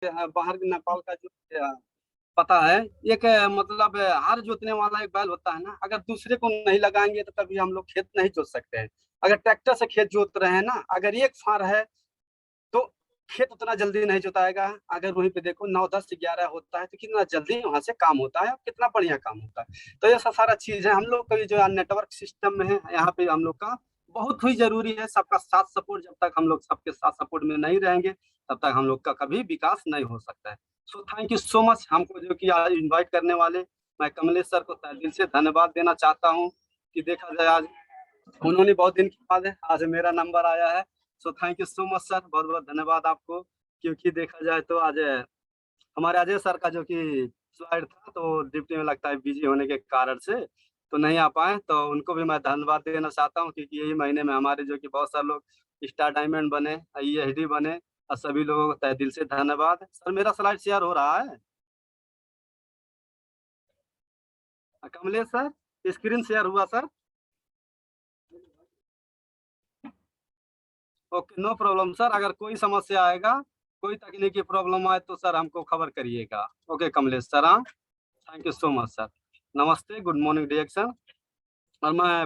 बाहर नेपाल का जो पता है, एक मतलब हर जोतने वाला एक बैल होता है ना, अगर दूसरे को नहीं लगाएंगे तो कभी हम लोग खेत नहीं जोत सकते हैं। अगर ट्रैक्टर से खेत जोत रहे हैं ना, अगर एक फार है तो खेत उतना जल्दी नहीं जोताएगा। अगर वहीं पे देखो 9, 10, 11 होता है तो कितना जल्दी वहां से काम होता है और कितना बढ़िया काम होता है। तो ये सब सारा चीज है हम लोग का, ये जो नेटवर्क सिस्टम में है यहाँ पे हम लोग का बहुत ही जरूरी है। सबका साथ सपोर्ट, जब तक हम लोग सबके साथ सपोर्ट में नहीं रहेंगे तब तक हम लोग का कभी विकास नहीं हो सकता है। So thank you so much हमको जो कि आज इन्वाइट करने वाले। मैं कमलेश सर को तहे दिल से धन्यवाद देना चाहता हूँ कि देखा जाए आज उन्होंने बहुत दिन के बाद है आज मेरा नंबर आया है। So thank you so much sir, बहुत बहुत धन्यवाद आपको। क्योंकि देखा जाए तो आज हमारे अजय सर का जो कि फ्लाइट था तो ड्यूटी में लगता है बिजी होने के कारण से तो नहीं आ पाए, तो उनको भी मैं धन्यवाद देना चाहता हूँ क्योंकि यही महीने में हमारे जो कि बहुत सारे लोग स्टार डायमंड बने, ईएचडी बने, और सभी लोगों को तहे दिल से धन्यवाद। सर मेरा स्लाइड शेयर हो रहा है? कमलेश सर, स्क्रीन शेयर हुआ sir? Okay, no problem sir, अगर कोई समस्या आएगा, कोई तकनीकी प्रॉब्लम आए तो सर हमको खबर करिएगा। ओके कमलेश सर, हाँ, thank you so much sir. नमस्ते, गुड मॉर्निंग डिरेक्शन। और मैं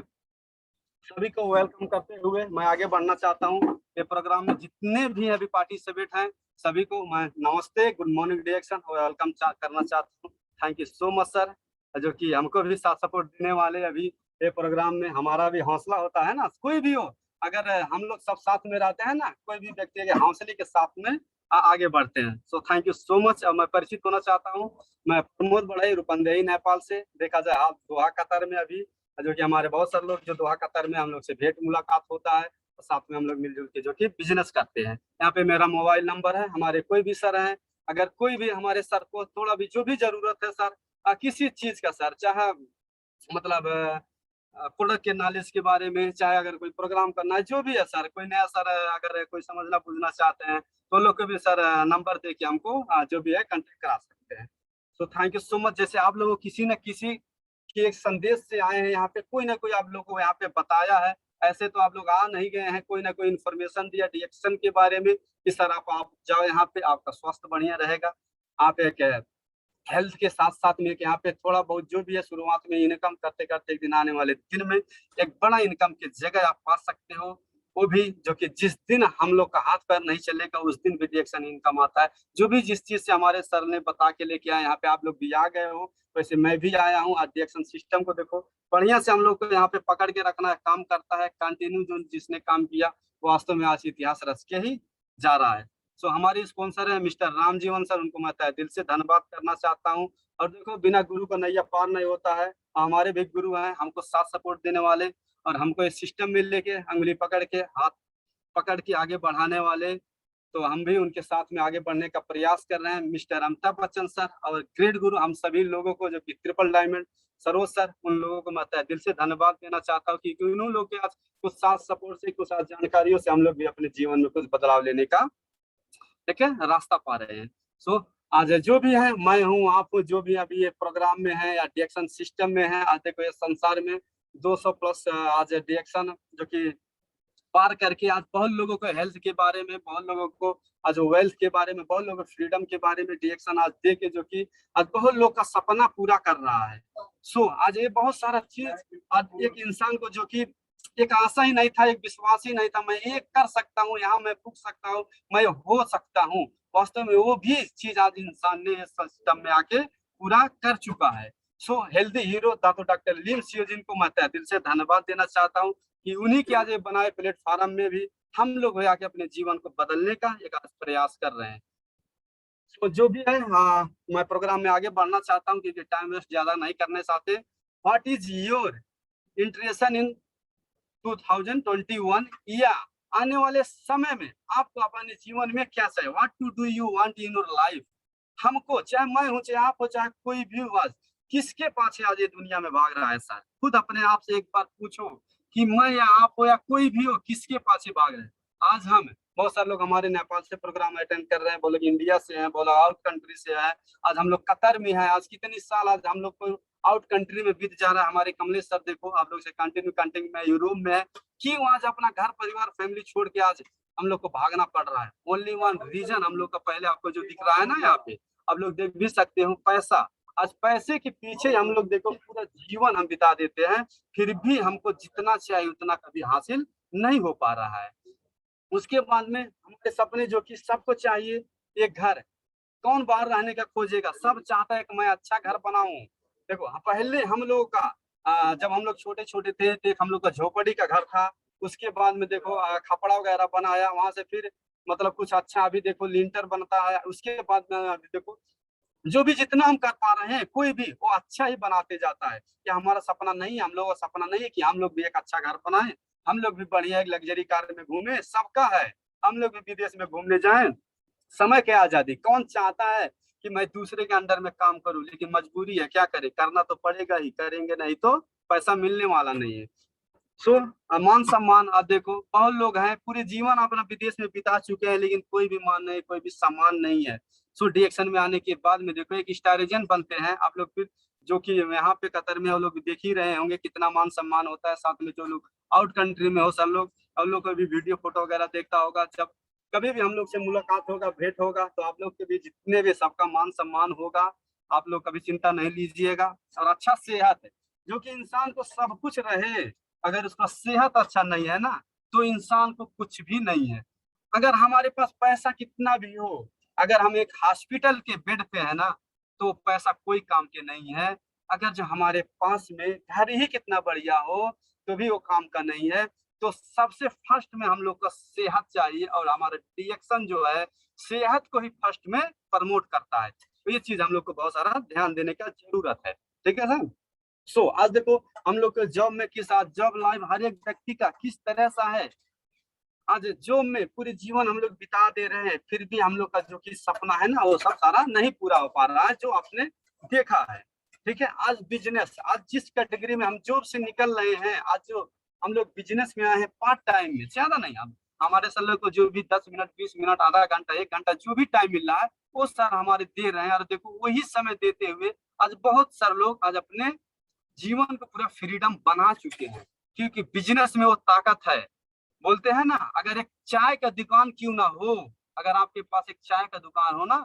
सभी को वेलकम करते हुए मैं आगे बढ़ना चाहता हूँ। ये प्रोग्राम में जितने भी अभी पार्टिसिपेट हैं सभी को मैं नमस्ते, गुड मॉर्निंग डिरेक्शन और वेलकम करना चाहता हूँ। Thank you so much sir, जो कि हमको भी साथ सपोर्ट देने वाले। अभी ये प्रोग्राम में हमारा भी हौसला होता है ना, कोई भी हो, अगर हम लोग सब साथ में रहते हैं ना, कोई भी व्यक्ति के हौसले के साथ में आगे बढ़ते हैं। So thank you so much. और मैं परिचित होना चाहता हूँ, मैं प्रमोद बढ़ई, रूपंदेही नेपाल से। देखा जाए हाल दोहा कतर में अभी जो कि हमारे बहुत सारे लोग जो दोहा कतर में हम लोग से भेंट मुलाकात होता है और साथ में हम लोग मिलजुल के जो कि बिजनेस करते हैं। यहाँ पे मेरा मोबाइल नंबर है, हमारे कोई भी सर हैं, अगर कोई भी हमारे सर को थोड़ा भी जो भी जरूरत है सर, किसी चीज का सर, चाहे मतलब प्रोडक्ट के नॉलेज के बारे में, चाहे अगर कोई प्रोग्राम करना है, जो भी है सर, कोई नया सर अगर कोई समझना पूछना चाहते हैं तो लोग को भी सर नंबर दे के हमको जो भी है कांटेक्ट करा सकते हैं। तो थैंक यू सो मच। जैसे आप लोगों किसी न किसी के एक संदेश से आए हैं यहाँ पे, कोई ना कोई आप लोगों को यहाँ पे बताया है, ऐसे तो आप लोग आ नहीं गए हैं, कोई ना कोई इन्फॉर्मेशन दिया डिएक्शन के बारे में कि सर आप जाओ यहाँ पे, आपका स्वास्थ्य बढ़िया रहेगा। आप एक हेल्थ के साथ साथ में कि यहाँ पे थोड़ा बहुत जो भी है शुरुआत में इनकम करते करते एक दिन आने वाले दिन में एक बड़ा इनकम की जगह आप पा सकते हो। वो भी जो कि जिस दिन हम लोग का हाथ पैर नहीं चलेगा उस दिन भी रिएक्शन इनकम आता है। जो भी जिस चीज से हमारे सर ने बता के लेके आए, यहाँ पे आप लोग भी आ गए हो, वैसे मैं भी आया हूँ। आज रिएक्शन सिस्टम को देखो, बढ़िया से हम लोग को यहाँ पे पकड़ के रखना है, काम करता है कंटिन्यू। जो जिसने काम किया वो वास्तव में आज इतिहास रच के ही जा रहा है। सो हमारे स्पॉन्सर है मिस्टर रामजीवन सर, उनको मैं तहे दिल से धन्यवाद करना चाहता हूँ। और देखो बिना गुरु का नैया पार नहीं होता है, हमारे भी गुरु हैं हमको साथ सपोर्ट देने वाले और हमको इस सिस्टम में लेके अंगुली पकड़ के हाथ पकड़ के आगे बढ़ाने वाले। तो हम भी उनके साथ में आगे बढ़ने का प्रयास कर रहे हैं। मिस्टर अमिताभ बच्चन सर और ग्रेट गुरु हम सभी लोगों को जो कि ट्रिपल डायमंड सरोज सर, उन लोगों को मैं तहे दिल से धन्यवाद देना चाहता हूँ क्योंकि उन्होंने लोग के आज कुछ साथ सपोर्ट से, कुछ साथ जानकारियों से हम लोग भी अपने जीवन में कुछ बदलाव लेने का ठीक है रास्ता पा रहे हैं। सो आज जो भी है, मैं हूँ, आप हो, जो भी अभी ये प्रोग्राम में है या डिएक्शन सिस्टम में है, आज देखो ये संसार में 200 प्लस आज डिएक्शन जो कि पार करके आज बहुत लोगों को हेल्थ के बारे में, बहुत लोगों को आज वेल्थ के बारे में, बहुत लोगों को फ्रीडम के बारे में डिएक्शन आज दे के जो कि आज बहुत लोग का सपना पूरा कर रहा है। सो आज ये बहुत सारा चीज आज एक इंसान को जो कि एक आशा ही नहीं था, एक विश्वास ही नहीं था, मैं ये कर सकता हूँ, यहाँ मैं पुग सकता हूँ, मैं हो सकता हूँ, वास्तव में वो भी चीज आज इंसान ने सिस्टम में आके पूरा कर चुका है। सो हेल्दी हीरो दातो डॉक्टर लीम सियो जिनको मैं तहे दिल से धन्यवाद देना चाहता हूँ कि उन्हीं के आज ये बनाए प्लेटफॉर्म में भी हम लोग आके अपने जीवन को बदलने का एक आज प्रयास कर रहे हैं। तो जो भी है, हाँ, मैं प्रोग्राम में आगे बढ़ना चाहता हूँ क्योंकि टाइम वेस्ट ज्यादा नहीं करने चाहते। What is your interest in 2021 या आने वाले समय में आपको अपने जीवन में क्या चाहिए, what to do you want in your life. हमको, चाहे मैं हूँ, चाहे आप हो, चाहे कोई भी हो, आज किसके पाछे आज ये दुनिया में भाग रहा है सर, खुद अपने आप से एक बार पूछो कि मैं या आप हो या कोई भी हो किसके पाछे भाग रहे हैं। आज हम बहुत सारे लोग हमारे नेपाल से प्रोग्राम अटेंड कर रहे हैं, बोले इंडिया से हैं, बोला आउट कंट्री से है, आज हम लोग कतर में है। आज कितनी साल आज हम लोग को आउट कंट्री में बीत जा रहा है। हमारे कमलेश सर देखो आप लोग से कंटिन्यू कंटिन्यू में यूरोप में है, क्यों आज अपना घर परिवार फैमिली छोड़ के आज हम लोग को भागना पड़ रहा है। ओनली वन रीजन हम लोग का पहले आपको जो दिख रहा है ना यहाँ पे, आप लोग देख भी सकते हो, पैसा। आज पैसे के पीछे हम लोग देखो पूरा जीवन हम बिता देते हैं, फिर भी हमको जितना चाहिए उतना कभी हासिल नहीं हो पा रहा है। उसके बाद में हमारे सपने जो कि सबको चाहिए, एक घर। कौन बाहर रहने का खोजेगा, सब चाहता है कि मैं अच्छा घर बनाऊं। देखो पहले हम लोगों का जब हम लोग छोटे छोटे थे तो एक हम लोग का झोपड़ी का घर था। उसके बाद में देखो खपड़ा वगैरह बनाया, वहां से फिर मतलब कुछ अच्छा अभी देखो लिंटर बनता है। उसके बाद में अभी देखो जो भी जितना हम कर पा रहे हैं, कोई भी वो अच्छा ही बनाते जाता है। क्या हमारा सपना नहीं है, हम लोगों का सपना नहीं है कि हम लोग भी एक अच्छा घर बनाए, हम लोग भी बढ़िया एक लग्जरी कार में घूमे, सबका है। हम लोग भी विदेश में घूमने जाएं। समय की आजादी, कौन चाहता है कि मैं दूसरे के अंडर में काम करूं, लेकिन मजबूरी है, क्या करें, करना तो पड़ेगा ही, करेंगे नहीं तो पैसा मिलने वाला नहीं है। सो मान सम्मान, आप देखो बहुत लोग हैं पूरे जीवन अपना विदेश में बिता चुके हैं, लेकिन कोई भी मान नहीं, कोई भी सम्मान नहीं है। सो डीएक्शन में आने के बाद में देखो एक स्टार बनते हैं आप लोग, फिर जो कि यहाँ पे कतर में वो लोग देख ही रहे होंगे कितना मान सम्मान होता है। साथ में जो लोग आउट कंट्री में हो, सब लोग को भी वीडियो फोटो वगैरह देखता होगा। जब कभी भी हम लोग से मुलाकात होगा, भेंट होगा, तो आप लोग के भी जितने भी सबका मान सम्मान होगा। आप लोग कभी चिंता नहीं लीजिएगा। और अच्छा सेहत है, जो कि इंसान को सब कुछ रहे, अगर उसका सेहत अच्छा नहीं है ना, तो इंसान को कुछ भी नहीं है। अगर हमारे पास पैसा कितना भी हो, अगर हम एक हॉस्पिटल के बेड पे है ना, तो पैसा कोई काम के नहीं है। अगर जो हमारे पास में घर ही कितना बढ़िया हो, तो भी वो काम का नहीं है। तो सबसे फर्स्ट में हम लोग का सेहत चाहिए, और हमारा डिएक्शन जो है सेहत को ही फर्स्ट में प्रमोट करता है। तो ये चीज हम लोग को बहुत सारा ध्यान देने का जरूरत है। ठीक है सर। आज देखो हम लोग के जॉब में किस, आज जॉब लाइफ हर एक व्यक्ति का किस तरह सा है। आज जॉब में पूरे जीवन हम लोग बिता दे रहे हैं, फिर भी हम लोग का जो कि सपना है ना, वो सब सारा नहीं पूरा हो पा रहा है जो आपने देखा है। ठीक है, आज बिजनेस, आज जिस कैटेगरी में हम जॉब से निकल रहे हैं, आज जो हम लोग बिजनेस में आए हैं पार्ट टाइम में, ज्यादा नहीं, हम हमारे सर लोग को जो भी 10 मिनट 20 मिनट आधा घंटा 1 घंटा जो भी टाइम मिल रहा है, वो सर हमारे दे रहे हैं। और देखो वही समय देते हुए आज बहुत सारे लोग आज अपने जीवन को पूरा फ्रीडम बना चुके हैं, क्योंकि बिजनेस में वो ताकत है। बोलते हैं ना, अगर एक चाय का दुकान क्यों ना हो, अगर आपके पास एक चाय का दुकान हो ना,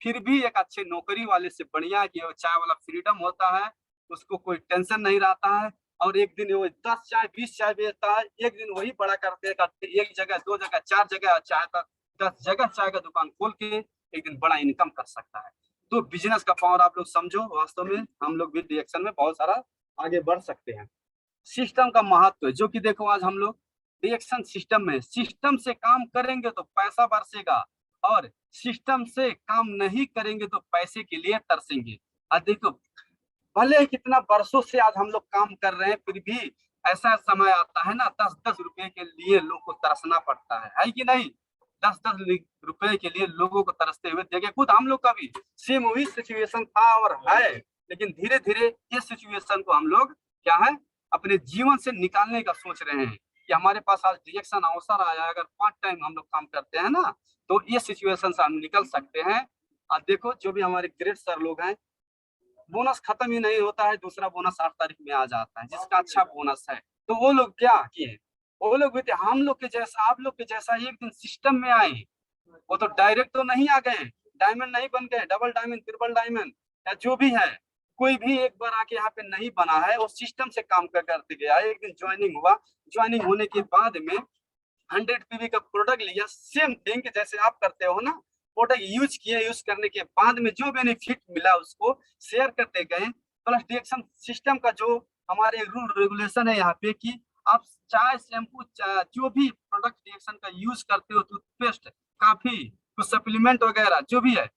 फिर भी एक अच्छे नौकरी वाले से बढ़िया है कि वो चाय वाला फ्रीडम होता है, उसको कोई टेंशन नहीं रहता है। और एक दिन वो 10 चाय 20 चाय बेचता है, एक दिन वही बड़ा करते करते एक जगह 2 जगह 4 जगह चाय का 10 जगह चाय का दुकान खोल के एक दिन बड़ा इनकम कर सकता है। तो बिजनेस का पावर आप लोग समझो, वास्तव में हम लोग भी डिरेक्शन में बहुत सारा आगे बढ़ सकते हैं। सिस्टम का महत्व है, जो कि देखो आज हम लोग रिएक्शन सिस्टम में, सिस्टम से काम करेंगे तो पैसा बरसेगा, और सिस्टम से काम नहीं करेंगे तो पैसे के लिए तरसेंगे। आज देखो भले ही कितना वर्षों से आज हम लोग काम कर रहे हैं, फिर भी ऐसा समय आता है ना, 10-10 रुपए के लिए लोग को तरसना पड़ता है कि नहीं। 10-10 रुपए के लिए लोगों को तरसते हुए देखे, खुद हम लोग का भी सेम वही सिचुएशन था और है। लेकिन धीरे धीरे ये सिचुएशन को हम लोग क्या है, अपने जीवन से निकालने का सोच रहे हैं कि हमारे पास आज रिएक्शन अवसर आया, अगर पार्ट टाइम हम लोग काम करते हैं ना, तो ये सिचुएशन से हम निकल सकते हैं। आज देखो जो भी हमारे ग्रेट सर लोग हैं, बोनस खत्म ही नहीं होता है, दूसरा बोनस 8 तारीख में आ जाता है, जिसका अच्छा बोनस है। तो वो लोग क्या किए, वो लोग भी थे हम लोग के जैसा, आप लोग के जैसा एक दिन सिस्टम में आए। वो तो डायरेक्ट तो नहीं आ गए, डायमंड नहीं बन गए, डबल डायमंड ट्रिपल डायमंड या जो भी है, कोई भी एक बार आके यहाँ पे नहीं बना है, वो सिस्टम से काम करते गया। एक दिन ज्वाइनिंग हुआ, ज्वाइनिंग होने के बाद में 100 PV का प्रोडक्ट लिया, सेम थिंग जैसे आप करते हो ना, प्रोडक्ट यूज किए, यूज करने के बाद में जो बेनिफिट मिला उसको शेयर करते गए। प्लस डिएक्शन सिस्टम का जो हमारे रूल रेगुलेशन है यहाँ पे कि आप चाय शैम्पू जो भी प्रोडक्ट डिएक्शन का यूज करते हो, टूथपेस्ट काफी कुछ सप्लीमेंट वगैरह जो भी है,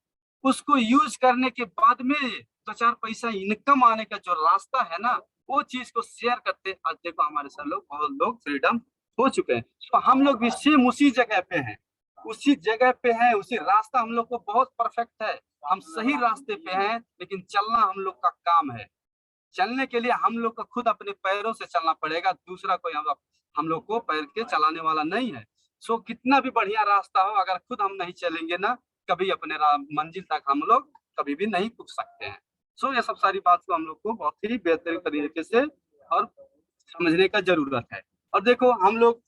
उसको यूज करने के बाद में 2-4 पैसा इनकम आने का जो रास्ता है ना, वो चीज को शेयर करते। आज देखो हमारे सर लोग बहुत लोग फ्रीडम हो चुके हैं, तो हम लोग भी सेम उसी जगह पे हैं, उसी जगह पे हैं, उसी रास्ता हम लोग को बहुत परफेक्ट है। हम सही रास्ते पे हैं, लेकिन चलना हम लोग का काम है। चलने के लिए हम लोग को खुद अपने पैरों से चलना पड़ेगा, दूसरा कोई हम लोग को पैर के चलाने वाला नहीं है। कितना भी बढ़िया रास्ता हो, अगर खुद हम नहीं चलेंगे ना, कभी अपने मंजिल तक हम लोग कभी भी नहीं पहुंच सकते हैं। ये सब सारी बात को हम लोग को बहुत ही बेहतरीन तरीके से और समझने का जरूरत है। और देखो हम लोग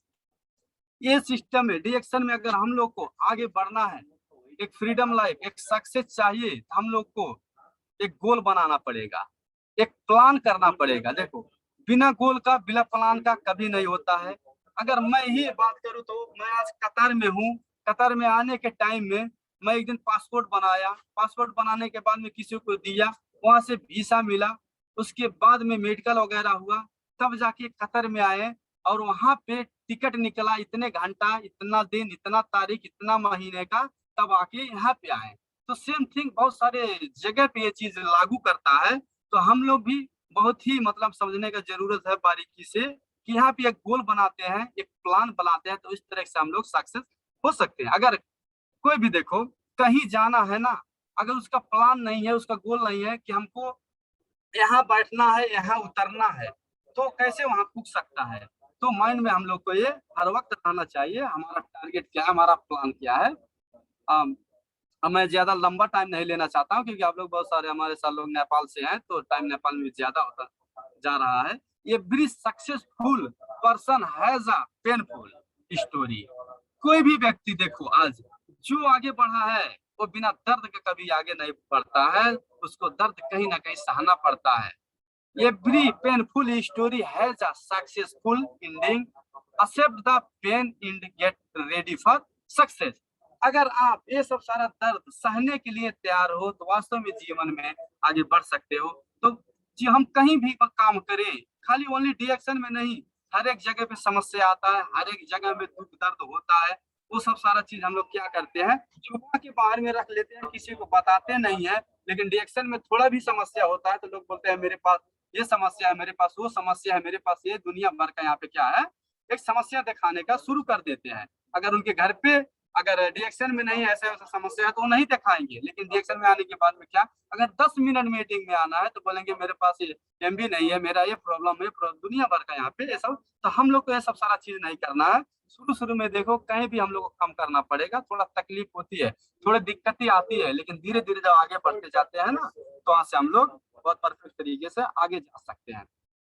ये सिस्टम है डिएक्शन में। अगर हम लोग को आगे बढ़ना है, एक फ्रीडम लाइफ, एक सक्सेस चाहिए, तो हम लोग को एक गोल बनाना पड़ेगा, एक प्लान करना पड़ेगा। देखो बिना गोल का, बिना प्लान का कभी नहीं होता है। अगर मैं ही बात करूं तो मैं आज कतर में हूँ। कतर में आने के टाइम में मैं एक दिन पासपोर्ट बनाया, पासपोर्ट बनाने के बाद में किसी को दिया, वहां से वीसा मिला, उसके बाद में मेडिकल वगैरह हुआ, तब जाके कतर में आए। और वहां पे टिकट निकला, इतने घंटा, इतना दिन, इतना तारीख, इतना महीने का, तब आके यहाँ पे आए। तो सेम थिंग बहुत सारे जगह पे ये चीज लागू करता है। तो हम लोग भी बहुत ही मतलब समझने का जरूरत है बारीकी से, कि यहाँ पे एक गोल बनाते हैं, एक प्लान बनाते हैं, तो इस तरह से हम लोग सक्सेस हो सकते हैं। अगर कोई भी देखो कहीं जाना है ना, अगर उसका प्लान नहीं है, उसका गोल नहीं है कि हमको यहाँ बैठना है, यहाँ उतरना है, तो कैसे वहां पूछ सकता है। तो माइंड में हम लोग को ये हर वक्त रहना चाहिए, हमारा टारगेट क्या है, हमारा प्लान क्या है। अम, अब मैं ज्यादा लंबा टाइम नहीं लेना चाहता हूँ, क्योंकि आप लोग बहुत सारे हमारे साथ लोग नेपाल से हैं, तो टाइम नेपाल में ज्यादा होता जा रहा है। Every successful person has a painful story. कोई भी व्यक्ति देखो आज जो आगे बढ़ा है, वो बिना दर्द के कभी आगे नहीं बढ़ता है, उसको दर्द कहीं ना कहीं सहना पड़ता है। Every painful story has a successful ending. Accept the pain and get ready for success. अगर आप ये सब सारा दर्द सहने के लिए तैयार हो, तो वास्तव में जीवन में आगे बढ़ सकते हो। तो जी हम कहीं भी काम करें, खाली ओनली डिएक्शन में नहीं, हर एक जगह पे समस्या आता है, हर एक जगह में दुख दर्द होता है। वो सब सारा चीज हम लोग क्या करते हैं, छुपा के बाहर में रख लेते हैं, किसी को बताते नहीं है। लेकिन डिएक्शन में थोड़ा भी समस्या होता है तो लोग बोलते हैं मेरे पास ये समस्या है, मेरे पास वो समस्या है, मेरे पास ये, दुनिया भर का यहाँ पे क्या है, एक समस्या दिखाने का शुरू कर देते हैं। अगर उनके घर पे अगर डिएक्शन में नहीं ऐसा ऐसा समस्या है तो वो नहीं दिखाएंगे, लेकिन डिएक्शन में आने के बाद में क्या, अगर 10 मिनट मीटिंग में आना है तो बोलेंगे मेरे पास ये एमबी नहीं है, मेरा ये प्रॉब्लम है, दुनिया भर का यहाँ पे ये सब। तो हम लोग को ये सब सारा चीज नहीं करना है। शुरू शुरू में देखो कहीं भी हम लोग को काम करना पड़ेगा, थोड़ा तकलीफ होती है, थोड़ी दिक्कतें आती है, लेकिन धीरे धीरे जब आगे बढ़ते जाते हैं ना, तो वहां से हम लोग बहुत परफेक्ट तरीके से आगे जा सकते हैं।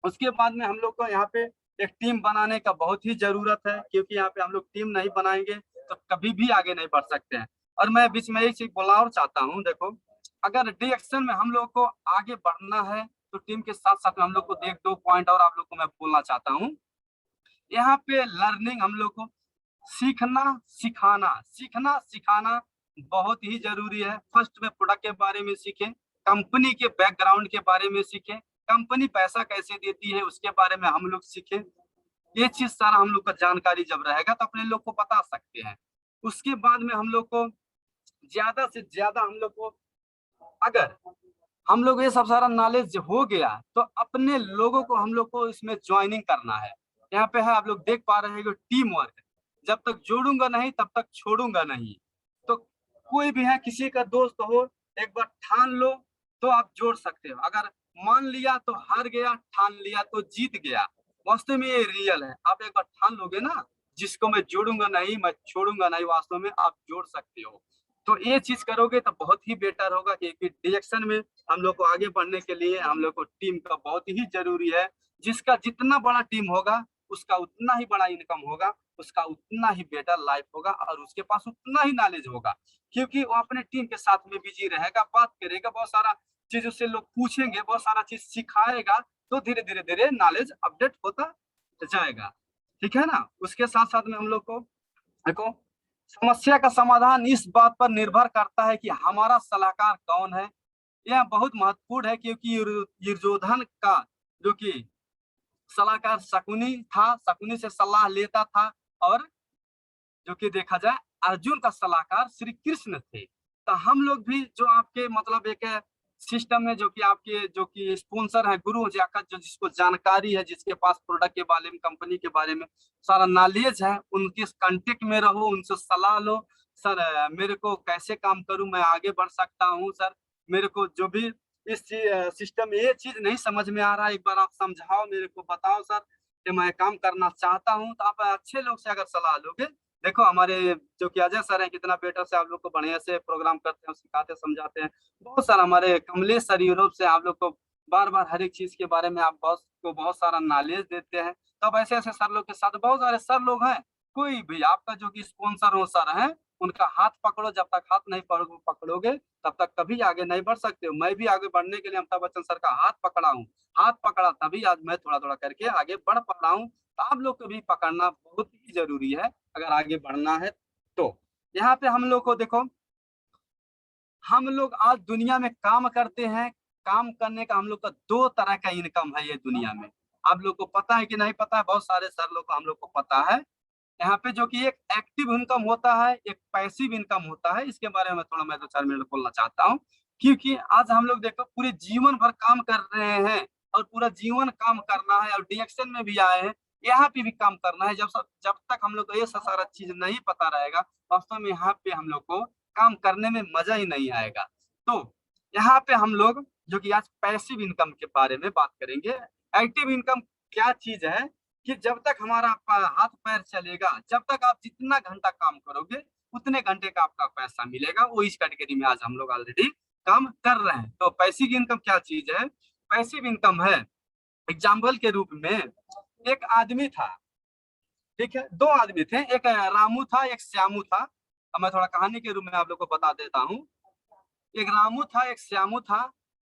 उसके बाद में हम लोग को यहाँ पे एक टीम बनाने का बहुत ही जरूरत है, क्योंकि यहाँ पे हम लोग टीम नहीं बनाएंगे तो कभी भी आगे नहीं बढ़ सकते हैं। और मैं बीच में एक चीज बोलना और चाहता हूँ, देखो अगर डिएक्शन में हम लोग को आगे बढ़ना है, तो टीम के साथ साथ में हम लोग को एक दो पॉइंट और आप लोग को मैं बोलना चाहता हूँ। यहाँ पे लर्निंग हम लोग को सीखना सिखाना, सीखना सिखाना बहुत ही जरूरी है। फर्स्ट में प्रोडक्ट के बारे में सीखें, कंपनी के बैकग्राउंड के बारे में सीखें, कंपनी पैसा कैसे देती है उसके बारे में हम लोग सीखें। ये चीज सारा हम लोग का जानकारी जब रहेगा तो अपने लोग को बता सकते हैं। उसके बाद में हम लोग को ज्यादा से ज्यादा हम लोग को, अगर हम लोग ये सब सारा नॉलेज हो गया, तो अपने लोगों को हम लोग को इसमें ज्वाइनिंग करना है। यहाँ पे है आप लोग देख पा रहे हो टीम वर्क, जब तक जोड़ूंगा नहीं तब तक छोड़ूंगा नहीं। तो कोई भी है, किसी का दोस्त हो, एक बार ठान लो तो आप जोड़ सकते हो। अगर मान लिया तो हार गया, ठान लिया तो जीत गया। वास्तव में ये रियल है, आप एक बार ठान लोगे ना, जिसको मैं जोड़ूंगा नहीं, मैं छोड़ूंगा नहीं, वास्तव में आप जोड़ सकते हो। तो ये चीज करोगे तो बहुत ही बेटर होगा, क्योंकि डायरेक्शन में हम लोग को आगे बढ़ने के लिए हम लोग को टीम का बहुत ही जरूरी है। जिसका जितना बड़ा टीम होगा, उसका उतना ही बड़ा इनकम होगा, उसका उतना ही बेटर लाइफ होगा, और उसके पास उतना ही नॉलेज होगा, क्योंकि वो अपने टीम के साथ में बिजी रहेगा, बात करेगा, बहुत सारा चीज उससे लोग पूछेंगे, बहुत सारा चीज सिखाएगा, तो धीरे धीरे धीरे नॉलेज अपडेट होता जाएगा। ठीक है ना। उसके साथ साथ में हम लोग को देखो, समस्या का समाधान इस बात पर निर्भर करता है कि हमारा सलाहकार कौन है। यह बहुत महत्वपूर्ण है, क्योंकि दुर्योधन का जो कि सलाहकार शकुनी था, शकुनी से सलाह लेता था, और जो कि देखा जाए अर्जुन का सलाहकार श्री कृष्ण थे। तो हम लोग भी जो आपके मतलब एक सिस्टम में, जो कि आपके जो कि स्पॉन्सर है, गुरु जाकर जो जिसको जानकारी है, जिसके पास प्रोडक्ट के बारे में, कंपनी के बारे में सारा नॉलेज है, उनके कांटेक्ट में रहो, उनसे सलाह लो। सर मेरे को कैसे काम करूं, मैं आगे बढ़ सकता हूं सर, मेरे को जो भी इस सिस्टम में ये चीज नहीं समझ में आ रहा है, एक बार आप समझाओ, मेरे को बताओ सर, कि मैं काम करना चाहता हूं। तो आप अच्छे लोग से अगर सलाह लोगे, देखो हमारे जो कि अजय सर हैं, कितना बेटर से आप लोग को बढ़िया से प्रोग्राम करते हैं, सिखाते समझाते हैं। बहुत सारा हमारे कमलेश सर यूरोप से आप लोग को बार बार हर एक चीज के बारे में आप बहुत सारा नॉलेज देते हैं। तब ऐसे ऐसे सर लोग के साथ बहुत सारे सर लोग हैं कोई भी आपका जो कि स्पॉन्सर हो सर है, उनका हाथ पकड़ो, जब तक हाथ नहीं पकड़ोगे तब तक कभी आगे नहीं बढ़ सकते हो। मैं भी आगे बढ़ने के लिए अमिताभ बच्चन सर का हाथ पकड़ा हूँ, हाथ पकड़ा तभी आज मैं थोड़ा थोड़ा करके आगे बढ़ पा रहा हूँ। तो आप लोग को भी पकड़ना बहुत ही जरूरी है अगर आगे बढ़ना है तो। यहाँ पे हम लोग को देखो, हम लोग आज दुनिया में काम करते हैं, काम करने का हम लोग का दो तरह का इनकम है ये दुनिया में। आप लोग को पता है कि नहीं पता है? बहुत सारे सर लोग को हम लोग को पता है। यहाँ पे जो कि एक एक्टिव इनकम होता है, एक पैसिव इनकम होता है। इसके बारे में थोड़ा मैं 2-4 मिनट बोलना चाहता हूँ, क्योंकि आज हम लोग देखो पूरे जीवन भर काम कर रहे हैं और पूरा जीवन काम करना है और डीएक्शन में भी आए हैं, यहाँ पे भी काम करना है। जब तक हम लोग को ये सारा चीज नहीं पता रहेगा, वास्तव में यहाँ पे हम लोग को काम करने में मजा ही नहीं आएगा। तो यहाँ पे हम लोग जो कि आज पैसिव इनकम के बारे में बात करेंगे। एक्टिव इनकम क्या चीज है कि जब तक हमारा हाथ पैर चलेगा, जब तक आप जितना घंटा काम करोगे उतने घंटे का आपका पैसा मिलेगा। वो इस कैटेगरी में आज हम लोग ऑलरेडी काम कर रहे हैं। तो पैसिव इनकम क्या चीज है? पैसिव इनकम है, एग्जाम्पल के रूप में एक आदमी था, ठीक है, दो आदमी थे, एक रामू था, एक श्यामू था। अब मैं थोड़ा कहानी के रूप में आप लोग को बता देता हूँ। एक रामू था, एक श्यामू था।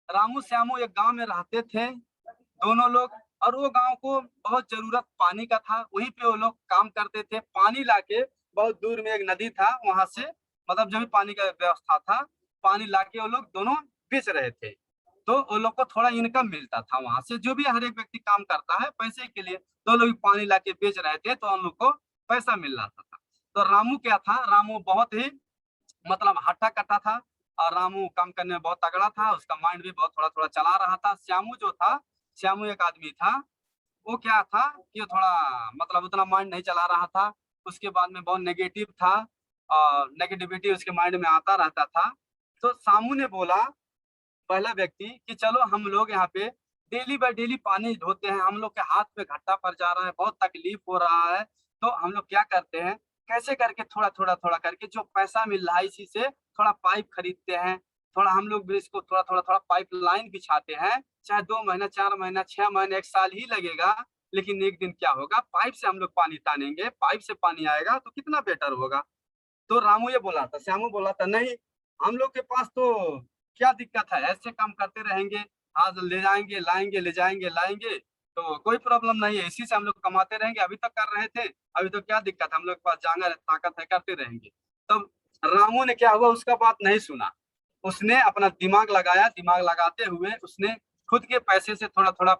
रामू श्यामू एक गांव में रहते थे दोनों लोग, और वो गांव को बहुत जरूरत पानी का था। वहीं पे वो लोग काम करते थे, पानी लाके बहुत दूर में एक नदी था, वहां से मतलब जो भी पानी का व्यवस्था था, पानी लाके वो लोग दोनों बेच रहे थे। तो वो लोग को थोड़ा इनकम मिलता था वहां से। जो भी हर एक व्यक्ति काम करता है पैसे के लिए, तो लोग पानी लाके बेच रहे थे तो उन लोग को पैसा मिल रहा था। तो रामू क्या था, रामू बहुत ही मतलब हट्टा कट्टा था, और रामू काम करने में बहुत तगड़ा था, उसका माइंड भी बहुत थोड़ा थोड़ा चला रहा था। श्यामू जो था, श्यामू एक आदमी था, वो क्या था कि थोड़ा मतलब उतना माइंड नहीं चला रहा था। उसके बाद में बहुत नेगेटिव था, और नेगेटिविटी उसके माइंड में आता रहता था। तो सामू ने बोला, पहला व्यक्ति, कि चलो हम लोग यहाँ पे डेली बाय डेली पानी ढोते हैं, हम लोग के हाथ पे घट्टा पड़ जा रहा है, बहुत तकलीफ हो रहा है। तो हम लोग क्या करते हैं, कैसे करके थोड़ा थोड़ा थोड़ा करके जो पैसा मिल रहा है इसी से थोड़ा पाइप खरीदते हैं, थोड़ा हम लोग भी इसको थोड़ा थोड़ा थोड़ा पाइप लाइन बिछाते हैं। चाहे 2 महीना, 4 महीना, 6 महीने, 1 साल ही लगेगा, लेकिन एक दिन क्या होगा, पाइप से हम लोग पानी तानेंगे, पाइप से पानी आएगा तो कितना बेटर होगा। तो रामू ये बोला था, श्यामू बोला था, नहीं हम लोग के पास तो क्या दिक्कत है, ऐसे काम करते रहेंगे, आज ले जाएंगे लाएंगे, ले जाएंगे लाएंगे, तो कोई प्रॉब्लम नहीं है, इसी से हम लोग कमाते रहेंगे, अभी तक कर रहे थे, अभी तो क्या दिक्कत है, हम लोग के पास जांगर है, ताकत है, करते रहेंगे। तब रामू ने क्या हुआ, उसका बात नहीं सुना। उसने अपना दिमाग लगाया, दिमाग लगाते हुए उसने खुद के पैसे से थोड़ा थोड़ा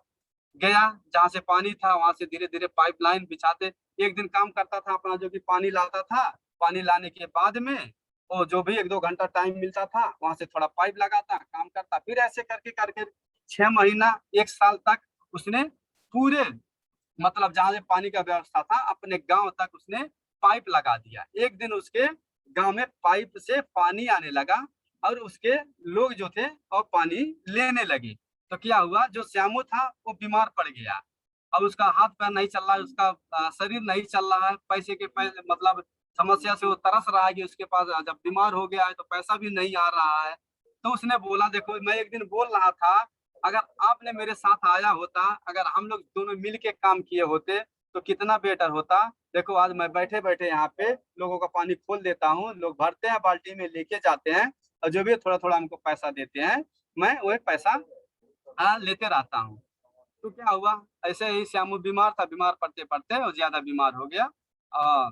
गया, जहाँ से पानी था वहां से धीरे धीरे पाइपलाइन बिछाते। एक दिन काम करता था अपना, जो कि पानी लाता था, पानी लाने के बाद में वो जो भी 1-2 घंटा टाइम मिलता था वहां से थोड़ा पाइप लगाता, काम करता, फिर ऐसे करके करके 6 महीना, 1 साल तक उसने पूरे मतलब जहाँ से पानी का व्यवस्था था अपने गांव तक उसने पाइप लगा दिया। एक दिन उसके गांव में पाइप से पानी आने लगा और उसके लोग जो थे और पानी लेने लगे। तो क्या हुआ, जो श्यामू था वो बीमार पड़ गया, अब उसका हाथ पैर नहीं चल रहा है, उसका शरीर नहीं चल रहा है, पैसे के पैसे मतलब समस्या से वो तरस रहा है कि उसके पास जब बीमार हो गया है तो पैसा भी नहीं आ रहा है। तो उसने बोला, देखो मैं एक दिन बोल रहा था, अगर आपने मेरे साथ आया होता, अगर हम लोग दोनों मिल के काम किए होते तो कितना बेटर होता। देखो आज मैं बैठे बैठे यहाँ पे लोगों का पानी खोल देता हूँ, लोग भरते हैं, बाल्टी में लेके जाते हैं, और जो भी थोड़ा थोड़ा हमको पैसा देते हैं, मैं वो पैसा लेते रहता हूँ। तो क्या हुआ, ऐसे ही श्यामू बीमार था, बीमार पड़ते पड़ते वो ज्यादा बीमार हो गया। आ,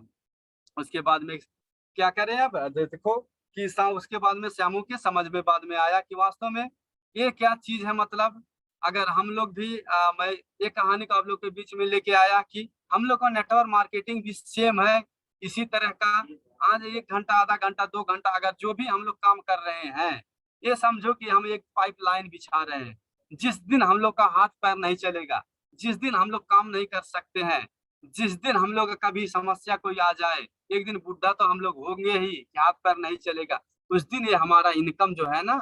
उसके बाद में क्या करें, अब देखो कि उसके बाद में श्यामू के समझ में बाद में आया कि वास्तव में ये क्या चीज है। मतलब अगर हम लोग भी मैं एक कहानी को आप लोग के बीच में लेके आया कि हम लोग का नेटवर्क मार्केटिंग भी सेम है इसी तरह का। आज 1 घंटा, आधा घंटा, 2 घंटा अगर जो भी हम लोग काम कर रहे हैं, ये समझो कि हम एक पाइपलाइन बिछा रहे हैं। जिस दिन हम लोग का हाथ पैर नहीं चलेगा, जिस दिन हम लोग काम नहीं कर सकते हैं, जिस दिन हम लोग का कभी समस्या कोई आ जाए, एक दिन बुढ़ा तो हम लोग होंगे ही कि हाथ पैर नहीं चलेगा, उस दिन ये हमारा इनकम जो है ना,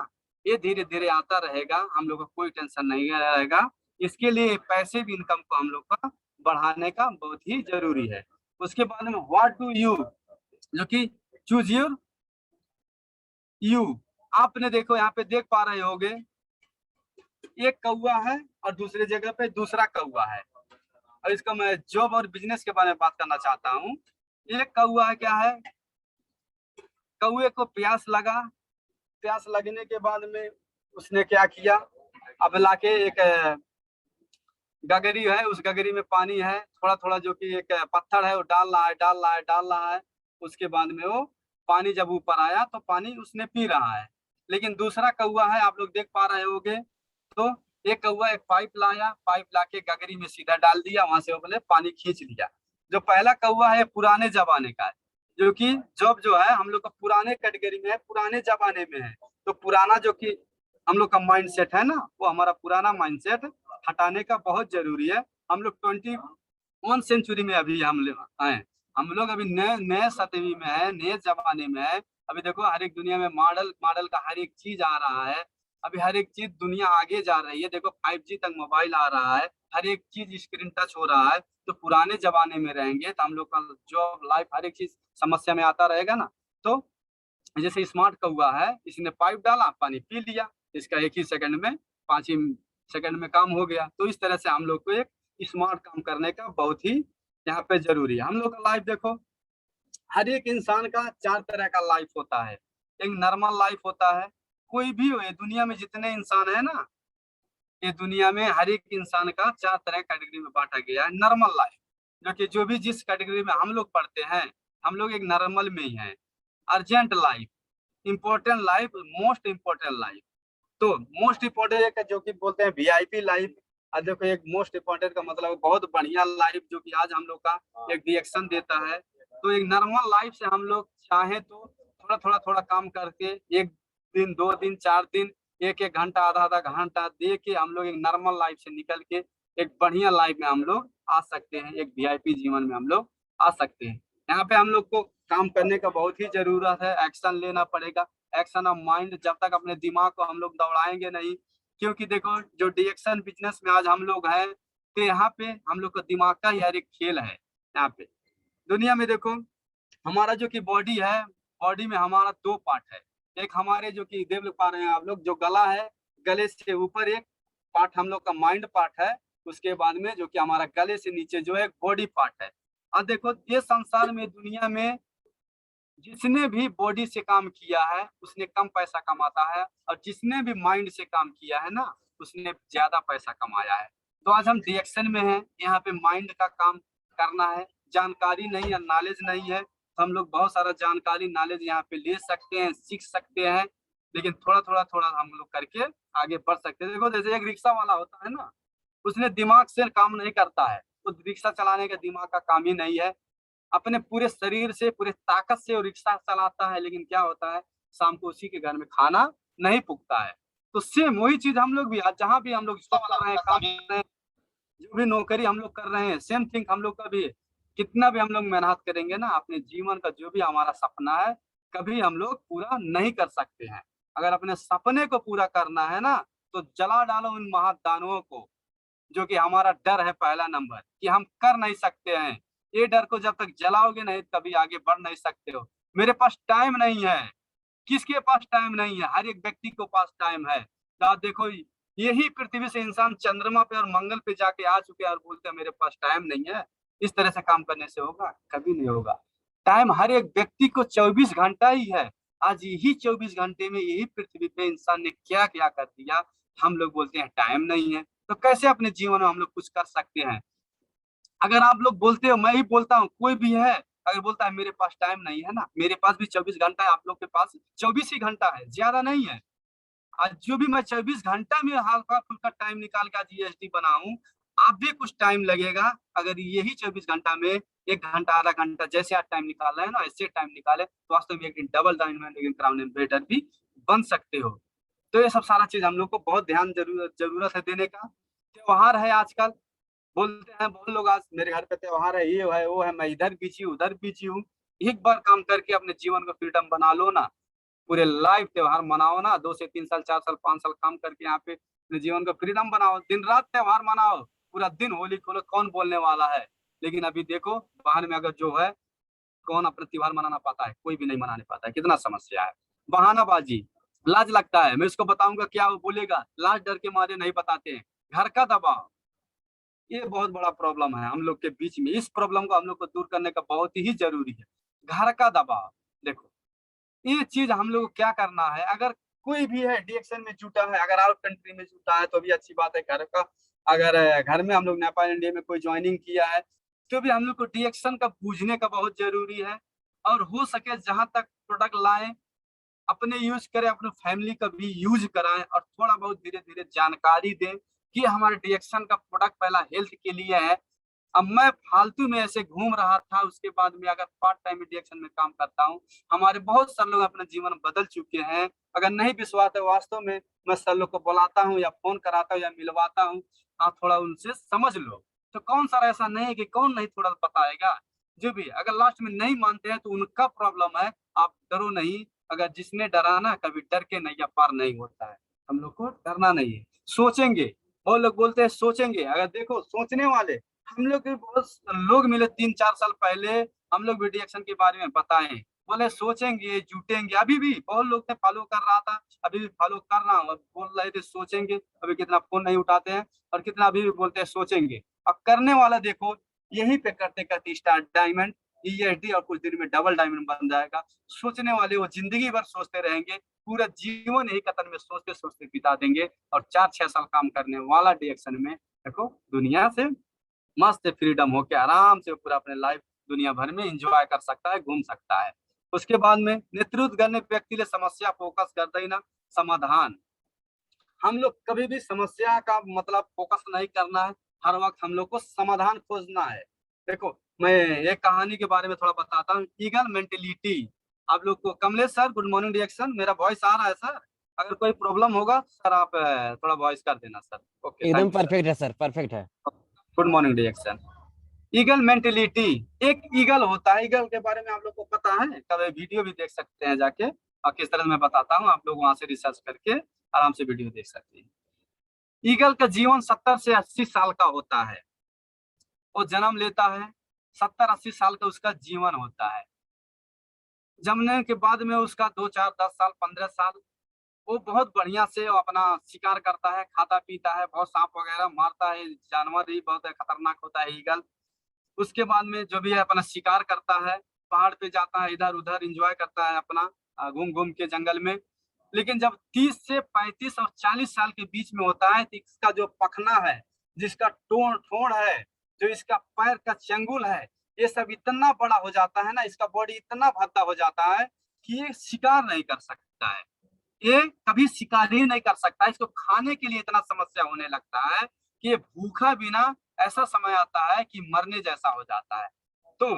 ये धीरे धीरे आता रहेगा, हम लोग को कोई टेंशन नहीं रहेगा। इसके लिए पैसे भी इनकम को हम लोग का बढ़ाने का बहुत ही जरूरी है। उसके बाद में व्हाट डू यू, जो कि चूज योर यू। आपने देखो यहाँ पे देख पा रहे होगे, एक कौवा है और दूसरे जगह पे दूसरा कौवा है। और इसका मैं जॉब और बिजनेस के बारे में बात करना चाहता हूँ। एक कौआ है, क्या है, कौए को प्यास लगा, प्यास लगने के बाद में उसने क्या किया, अब लाके एक गगरी है, उस गगरी में पानी है थोड़ा थोड़ा, जो कि एक पत्थर है, वो डाल रहा है डाल रहा है डाल रहा है। उसके बाद में वो पानी जब ऊपर आया तो पानी उसने पी रहा है। लेकिन दूसरा कौआ है, आप लोग देख पा रहे होगे, तो एक कौआ एक पाइप लाया, पाइप लाके गगरी में सीधा डाल दिया, वहां से वो बोले पानी खींच लिया। जो पहला कौआ है पुराने जमाने का है, जो कि जॉब जो है हम लोग का पुराने कैटेगरी में है, पुराने जमाने में है। तो पुराना जो कि हम लोग का माइंड सेट है ना, वो हमारा पुराना माइंड सेट हटाने का बहुत जरूरी है। हम लोग 21 सेंचुरी में अभी हम लोग आए, हम लोग अभी नए नए सतवी में है, नए जमाने में है। अभी देखो हर एक दुनिया में मॉडल मॉडल का हर एक चीज आ रहा है। अभी हर एक चीज दुनिया आगे जा रही है, देखो 5G तक मोबाइल आ रहा है, हर एक चीज स्क्रीन टच हो रहा है। तो पुराने जमाने में रहेंगे तो हम लोग का जॉब लाइफ हर एक चीज समस्या में आता रहेगा ना। तो जैसे स्मार्ट कौआ है, इसने पाइप डाला पानी पी लिया, इसका एक ही सेकंड में 5 ही सेकंड में काम हो गया। तो इस तरह से हम लोग को एक स्मार्ट काम करने का बहुत ही यहाँ पे जरूरी है। हम लोग का लाइफ देखो, हर एक इंसान का 4 तरह का लाइफ होता है। एक नॉर्मल लाइफ होता है, कोई भी हो ये दुनिया में जितने इंसान है ना, ये दुनिया में हर एक इंसान का 4 तरह कैटेगरी में बांटा गया है। नॉर्मल लाइफ, जो कि जो भी जिस कैटेगरी में हम लोग पढ़ते हैं, हम लोग एक नॉर्मल में ही हैं। Urgent life, important life, most important life. तो मोस्ट इम्पोर्टेंट जो कि बोलते हैं वीआईपी लाइफ। और देखो एक मोस्ट इम्पोर्टेंट का मतलब बहुत बढ़िया लाइफ, जो कि आज हम लोग का एक डिएक्शन देता है। तो एक नॉर्मल लाइफ से हम लोग चाहे तो थोड़ा थोड़ा थोड़ा काम करके, एक दिन 2 दिन 4 दिन, एक एक घंटा आधा आधा घंटा दे के हम लोग एक नॉर्मल लाइफ से निकल के एक बढ़िया लाइफ में हम लोग आ सकते हैं, एक वीआईपी जीवन में हम लोग आ सकते हैं। यहाँ पे हम लोग को काम करने का बहुत ही जरूरत है, एक्शन लेना पड़ेगा। एक्शन ऑफ माइंड, जब तक अपने दिमाग को हम लोग दौड़ाएंगे नहीं, क्योंकि देखो जो डिएक्शन बिजनेस में आज हम लोग हैं, तो यहाँ पे हम लोग का दिमाग का ही हर एक खेल है। यहाँ पे दुनिया में देखो, हमारा जो कि बॉडी है, बॉडी में हमारा 2 पार्ट है। एक हमारे जो कि देख पा रहे हैं आप लोग, जो गला है, गले से ऊपर एक पार्ट हम लोग का माइंड पार्ट है। उसके बाद में जो कि हमारा गले से नीचे जो है बॉडी पार्ट है। और देखो ये संसार में दुनिया में जिसने भी बॉडी से काम किया है उसने कम पैसा कमाता है, और जिसने भी माइंड से काम किया है ना, उसने ज्यादा पैसा कमाया है। तो आज हम डिएक्शन में हैं, यहाँ पे माइंड का काम करना है। जानकारी नहीं है, नॉलेज नहीं है, तो हम लोग बहुत सारा जानकारी नॉलेज यहाँ पे ले सकते हैं, सीख सकते हैं। लेकिन थोड़ा थोड़ा थोड़ा हम लोग करके आगे बढ़ सकते हैं। देखो जैसे एक रिक्शा वाला होता है ना, उसने दिमाग से काम नहीं करता है, तो रिक्शा चलाने का दिमाग का काम ही नहीं है। अपने पूरे शरीर से पूरे ताकत से वो रिक्शा चलाता है, लेकिन क्या होता है, शाम को उसी के घर में खाना नहीं पुगता है। तो सेम वही चीज हम लोग भी आज जहाँ भी हम लोग जॉब कर रहे हैं, काम कर रहे हैं, जो भी नौकरी हम लोग कर रहे हैं, सेम थिंग हम लोग का भी है। कितना भी हम लोग मेहनत करेंगे ना, अपने जीवन का जो भी हमारा सपना है, कभी हम लोग पूरा नहीं कर सकते हैं। अगर अपने सपने को पूरा करना है ना, तो जला डालो उन महादानवों को, जो कि हमारा डर है पहला नंबर, कि हम कर नहीं सकते हैं। ये डर को जब तक जलाओगे नहीं, कभी आगे बढ़ नहीं सकते हो। मेरे पास टाइम नहीं है, किसके पास टाइम नहीं है, हर एक व्यक्ति को पास टाइम है। तो आप देखो, यही पृथ्वी से इंसान चंद्रमा पे और मंगल पे जाके आ चुके हैं और बोलते हैं मेरे पास टाइम नहीं है। इस तरह से काम करने से होगा? कभी नहीं होगा। टाइम हर एक व्यक्ति को 24 घंटा ही है। आज यही 24 घंटे में यही पृथ्वी पे इंसान ने क्या क्या कर दिया, हम लोग बोलते हैं टाइम नहीं है। तो कैसे अपने जीवन में हम लोग कुछ कर सकते हैं? अगर आप लोग बोलते हो, मैं ही बोलता हूँ, कोई भी है अगर बोलता है मेरे पास टाइम नहीं है ना, मेरे पास भी 24 घंटा है, आप लोग के पास 24 ही घंटा है, ज्यादा नहीं है। आज जो भी मैं 24 घंटा में हल्का फुल्का टाइम निकाल के आज जीएसटी बनाऊं, आप भी कुछ टाइम लगेगा। अगर यही 24 घंटा में 1 घंटा आधा घंटा जैसे आप टाइम निकाल रहे हैं ना, ऐसे टाइम निकाले तो वास्तव में एक दिन डबल डायमंड, लेकिन क्राउन एम्बेसडर भी बन सकते हो। तो ये सब सारा चीज हम लोग को बहुत ध्यान जरूरत जरूरत है देने का। त्योहार है आजकल, बोलते हैं बहुत लोग, आज मेरे घर पे त्योहार है, ये है वो है, मैं इधर बिजी हूँ उधर बिजी हूँ। एक बार काम करके अपने जीवन को फ्रीडम बना लो ना, पूरे लाइफ त्योहार मनाओ ना, 2 से 3 साल 4 साल 5 साल काम करके यहाँ पे अपने जीवन को फ्रीडम बनाओ, दिन रात त्योहार मनाओ, पूरा दिन होली खोलो, कौन बोलने वाला है? लेकिन अभी देखो बाहर में अगर जो है, कौन अपना त्योहार मनाना पाता है? कोई भी नहीं मनाने पाता है। कितना समस्या है, बहानाबाजी, लाज लगता है। मैं इसको बताऊंगा क्या, वो बोलेगा, लाज डर के मारे नहीं बताते हैं। घर का दबाव, ये बहुत बड़ा प्रॉब्लम है हम लोग के बीच में। इस प्रॉब्लम को हम लोग को दूर करने का बहुत ही जरूरी है। घर का दबाव, देखो ये चीज हम लोग को क्या करना है। अगर कोई भी है डिएक्शन में जुटा है, अगर आउट कंट्री में जुटा है तो भी अच्छी बात है। घर का अगर घर में हम लोग नेपाल इंडिया में कोई ज्वाइनिंग किया है तो भी हम लोग को डिएक्शन का बूझने का बहुत जरूरी है। और हो सके जहां तक प्रोडक्ट लाएं अपने यूज करें, अपने फैमिली का भी यूज कराएं और थोड़ा बहुत धीरे धीरे जानकारी दें कि हमारे डिएक्शन का प्रोडक्ट पहला हेल्थ के लिए है। अब मैं फालतू में ऐसे घूम रहा था, उसके बाद में अगर पार्ट टाइम डिएक्शन में काम करता हूँ। हमारे बहुत सारे लोग अपना जीवन बदल चुके हैं। अगर नहीं विश्वास है वास्तव में, मैं सर लोग को बुलाता हूँ या फोन कराता हूँ या मिलवाता हूँ, आप थोड़ा उनसे समझ लो। तो कौन सा ऐसा नहीं है कि कौन नहीं थोड़ा बताएगा। जो भी अगर लास्ट में नहीं मानते हैं तो उनका प्रॉब्लम है, आप डरो नहीं। अगर जिसने डराना कभी डर के नैया पार नहीं होता है। हम लोग को डरना नहीं है, सोचेंगे। बहुत लोग बोलते हैं सोचेंगे, अगर देखो सोचने वाले हम लोग के बहुत लोग मिले 3-4 साल पहले, हम लोग भी डिएक्शन के बारे में बताएं, बोले सोचेंगे जुटेंगे। अभी भी बहुत लोग थे फॉलो कर रहा था, अभी भी फॉलो कर रहा हूँ। बोल रहे थे सोचेंगे, अभी कितना फोन नहीं उठाते हैं और कितना अभी भी बोलते हैं सोचेंगे। अब करने वाला देखो यहीं पे करते करते स्टार डायमंड ईएसडी और कुछ दिन में डबल डायमंड बन जाएगा। सोचने वाले वो जिंदगी भर सोचते रहेंगे, पूरा जीवन यही कतन में सोचते सोचते बिता देंगे। और 4-6 साल काम करने वाला डिएक्शन में देखो दुनिया से मस्त फ्रीडम होके आराम से पूरा अपने लाइफ दुनिया भर में एंजॉय कर सकता है, घूम सकता है। उसके बाद में नेतृत्व करने व्यक्ति ले समस्या फोकस करते ही ना समाधान। हम लोग कभी भी समस्या का मतलब फोकस नहीं करना है, हर वक्त हम लोग को समाधान खोजना है। देखो मैं एक कहानी के बारे में थोड़ा बताता हूँ, ईगल मेंटेलिटी। आप लोग को Kamlesh sir good morning reaction, मेरा वॉइस आ रहा है सर? अगर कोई प्रॉब्लम होगा सर आप थोड़ा वॉइस कर देना सर। ओके एकदम थैंक यू सर। परफेक्ट है सर, परफेक्ट है। Good morning reaction. Eagle mentality, एक ईगल होता है। ईगल के बारे में आप लोग को पता है, कभी वीडियो भी देख सकते हैं जाके, और किस तरह मैं बताता हूँ, आप लोग वहां से रिसर्च करके आराम से वीडियो देख सकते हैं। ईगल का जीवन 70 से 80 साल का होता है। वो जन्म लेता है, 70-80 साल का उसका जीवन होता है। जमने के बाद में उसका 2-4-10 साल 15 साल वो बहुत बढ़िया से वो अपना शिकार करता है, खाता पीता है, बहुत सांप वगैरह मारता है। जानवर ही बहुत खतरनाक होता है ईगल। उसके बाद में जो भी है अपना शिकार करता है, पहाड़ पे जाता है, इधर उधर एंजॉय करता है अपना घूम घूम के जंगल में। लेकिन जब 30 से 35 और 40 साल के बीच में होता है तो इसका जो पखना है, जिसका टोन ठोड़ है, जो इसका पैर का चंगुल है, ये सब इतना बड़ा हो जाता है ना, इसका बॉडी इतना भद्दा हो जाता है कि ये शिकार नहीं कर सकता है। ये कभी शिकार ही नहीं कर सकता। इसको खाने के लिए इतना समस्या होने लगता है कि ये भूखा बिना ऐसा समय आता है कि मरने जैसा हो जाता है। तो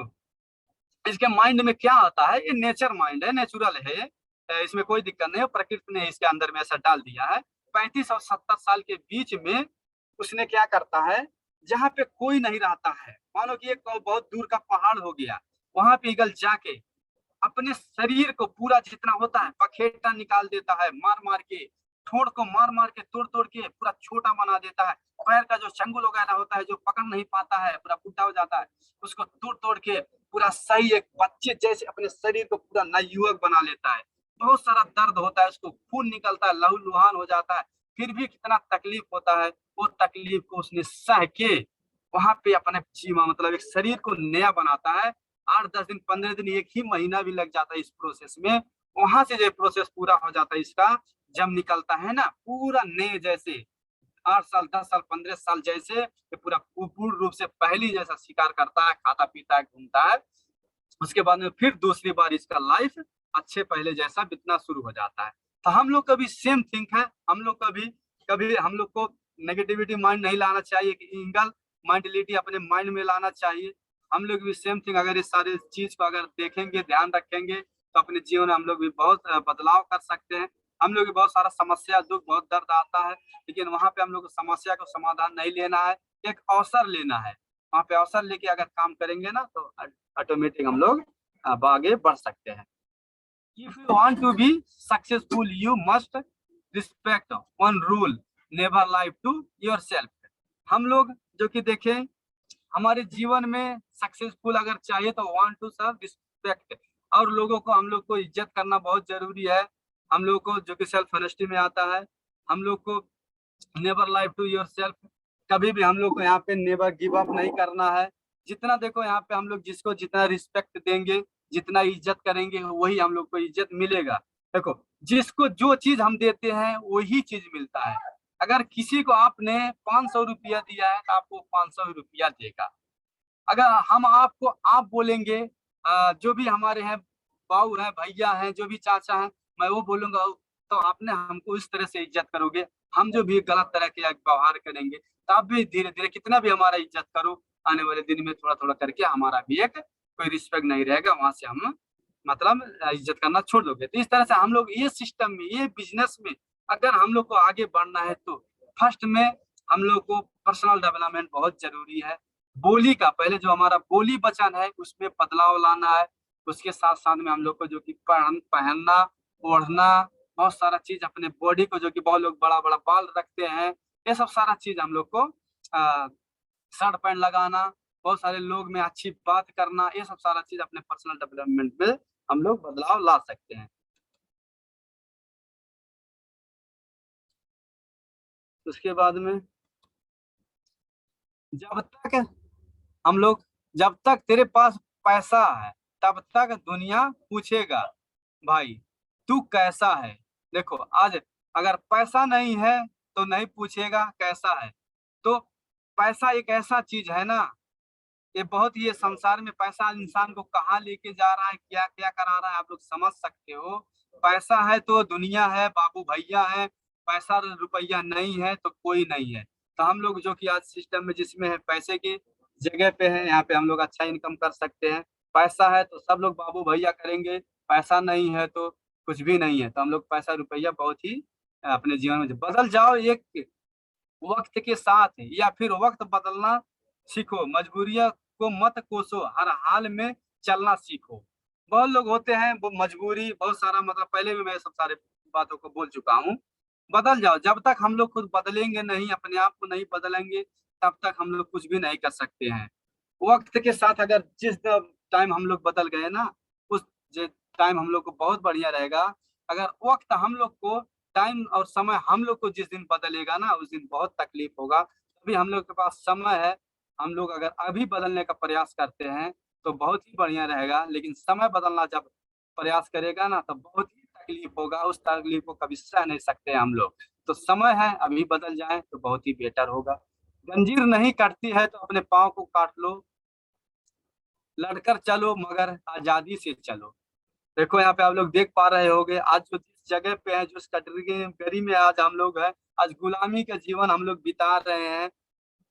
इसके माइंड में क्या आता है, ये नेचर माइंड है, नेचुरल है ये, इसमें कोई दिक्कत नहीं है, प्रकृति ने इसके अंदर में ऐसा डाल दिया है। 35 और 70 साल के बीच में उसने क्या करता है, जहाँ पे कोई नहीं रहता है, मानो कि एक बहुत दूर का पहाड़ हो गया, वहां पे ईगल जाके अपने शरीर को पूरा जितना होता है पखेटा निकाल देता है, मार मार के ठोड़ को मार मार के तोड़ तोड़ के पूरा छोटा बना देता है। पैर का जो चंगुल वगैरह होता है जो पकड़ नहीं पाता है, पूरा फुटा हो जाता है, उसको तोड़ तोड़ के पूरा सही एक बच्चे जैसे अपने शरीर को पूरा नवयुवक बना लेता है। बहुत सारा दर्द होता है, उसको खून निकलता है, लहू लुहान हो जाता है, फिर भी कितना तकलीफ होता है, वो तकलीफ को उसने सह के वहां पे अपने जीवा मतलब एक शरीर को नया बनाता है। 8-10 दिन 15 दिन एक ही महीना भी लग जाता है इस प्रोसेस में। वहां से जो प्रोसेस पूरा हो जाता है इसका, जब निकलता है ना पूरा नए जैसे, 8 साल 10 साल 15 साल जैसे ये पूरा पूर्ण रूप से पहली जैसा शिकार करता है, खाता पीता है, घूमता है। उसके बाद में फिर दूसरी बार इसका लाइफ अच्छे पहले जैसा बीतना शुरू हो जाता है। तो हम लोग का भी सेम थिंक है, हम लोग का भी कभी हम लोग को नेगेटिविटी माइंड नहीं लाना चाहिए कि इंगल माइंडलिटी अपने माइंड में लाना चाहिए। हम लोग भी सेम थिंग अगर इस सारे चीज को अगर देखेंगे, ध्यान रखेंगे, तो अपने जीवन में हम लोग भी बहुत बदलाव कर सकते हैं। हम लोग भी बहुत सारा समस्या दुख बहुत दर्द आता है, लेकिन वहां पे हम लोग को समस्या को समाधान नहीं लेना है, एक अवसर लेना है। वहां पे अवसर लेके अगर काम करेंगे ना तो ऑटोमेटिक हम लोग आगे बढ़ सकते हैं। If you want to be successful you must respect one rule, never live to yourself. हम लोग जो कि देखें हमारे जीवन में सक्सेसफुल अगर चाहिए तो वांट टू सर्व रिस्पेक्ट, और लोगों को हम लोग को इज्जत करना बहुत जरूरी है। हम लोग को जो कि सेल्फ ऑनेस्टी में आता है, हम लोग को नेवर लाइव टू योरसेल्फ, कभी भी हम लोग को यहाँ पे नेवर गिव अप नहीं करना है। जितना देखो यहाँ पे हम लोग जिसको जितना रिस्पेक्ट देंगे, जितना इज्जत करेंगे, वही हम लोग को इज्जत मिलेगा। देखो, जिसको जो चीज हम देते हैं वही चीज मिलता है। अगर किसी को आपने 500 रुपया दिया है तो आपको 500 रुपया देगा। अगर हम आपको आप बोलेंगे, जो भी हमारे हैं, बाऊ हैं, भैया हैं, जो भी चाचा हैं, मैं वो बोलूंगा, तो आपने हमको इस तरह से इज्जत करोगे। हम जो भी गलत तरह के व्यवहार करेंगे, तो आप भी धीरे धीरे कितना भी हमारा इज्जत करो, आने वाले दिन में थोड़ा थोड़ा करके हमारा भी एक कोई रिस्पेक्ट नहीं रहेगा, वहां से हम मतलब इज्जत करना छोड़ दोगे। तो इस तरह से हम लोग ये सिस्टम में, ये बिजनेस में अगर हम लोग को आगे बढ़ना है तो फर्स्ट में हम लोग को पर्सनल डेवलपमेंट बहुत जरूरी है। बोली का पहले जो हमारा बोली वचन है उसमें बदलाव लाना है। उसके साथ साथ में हम लोग को जो कि पहनना, ओढ़ना, बहुत सारा चीज, अपने बॉडी को, जो कि बहुत लोग बड़ा बड़ा बाल रखते हैं, ये सब सारा चीज हम लोग को शर्ट पैंट लगाना, बहुत सारे लोग में अच्छी बात करना, ये सब सारा चीज अपने पर्सनल डेवलपमेंट में हम लोग बदलाव ला सकते हैं। उसके बाद में जब तक हम लोग, जब तक तेरे पास पैसा है तब तक दुनिया पूछेगा भाई तू कैसा है। देखो, आज अगर पैसा नहीं है तो नहीं पूछेगा कैसा है। तो पैसा एक ऐसा चीज है ना, ये बहुत, ये संसार में पैसा इंसान को कहाँ लेके जा रहा है, क्या क्या करा रहा है, आप लोग समझ सकते हो। पैसा है तो दुनिया है, बाबू भैया है। पैसा रुपया नहीं है तो कोई नहीं है। तो हम लोग जो कि आज सिस्टम में जिसमें है, पैसे की जगह पे है, यहाँ पे हम लोग अच्छा इनकम कर सकते हैं। पैसा है तो सब लोग बाबू भैया करेंगे, पैसा नहीं है तो कुछ भी नहीं है। तो हम लोग पैसा रुपया बहुत ही अपने जीवन में बदल जाओ एक वक्त के साथ, या फिर वक्त बदलना सीखो, मजबूरियों को मत कोसो, हर हाल में चलना सीखो। बहुत लोग होते हैं वो मजबूरी बहुत सारा, मतलब पहले भी मैं सब सारे बातों को बोल चुका हूँ। बदल जाओ, जब तक हम लोग खुद बदलेंगे नहीं, अपने आप को नहीं बदलेंगे, तब तक हम लोग कुछ भी नहीं कर सकते हैं। वक्त के साथ अगर जिस टाइम हम लोग बदल गए ना, उस टाइम हम लोग को बहुत बढ़िया रहेगा। अगर वक्त हम लोग को, टाइम और समय हम लोग को जिस दिन बदलेगा ना, उस दिन बहुत तकलीफ होगा। अभी हम लोग के पास समय है, हम लोग अगर अभी बदलने का प्रयास करते हैं तो बहुत ही बढ़िया रहेगा। लेकिन समय बदलना जब प्रयास करेगा ना, तो बहुत ही तकलीफ होगा, उस तकलीफ को कभी सह नहीं सकते हम लोग। तो समय है, अभी बदल जाए तो बहुत ही बेटर होगा। जंजीर नहीं कटती है तो अपने पाँव को काट लो, लड़कर चलो मगर आजादी से चलो। देखो, यहाँ पे आप लोग देख पा रहे होंगे, आज जो जिस जगह पे है, जिस कैटेगरी में आज हम लोग हैं, आज गुलामी का जीवन हम लोग बिता रहे हैं।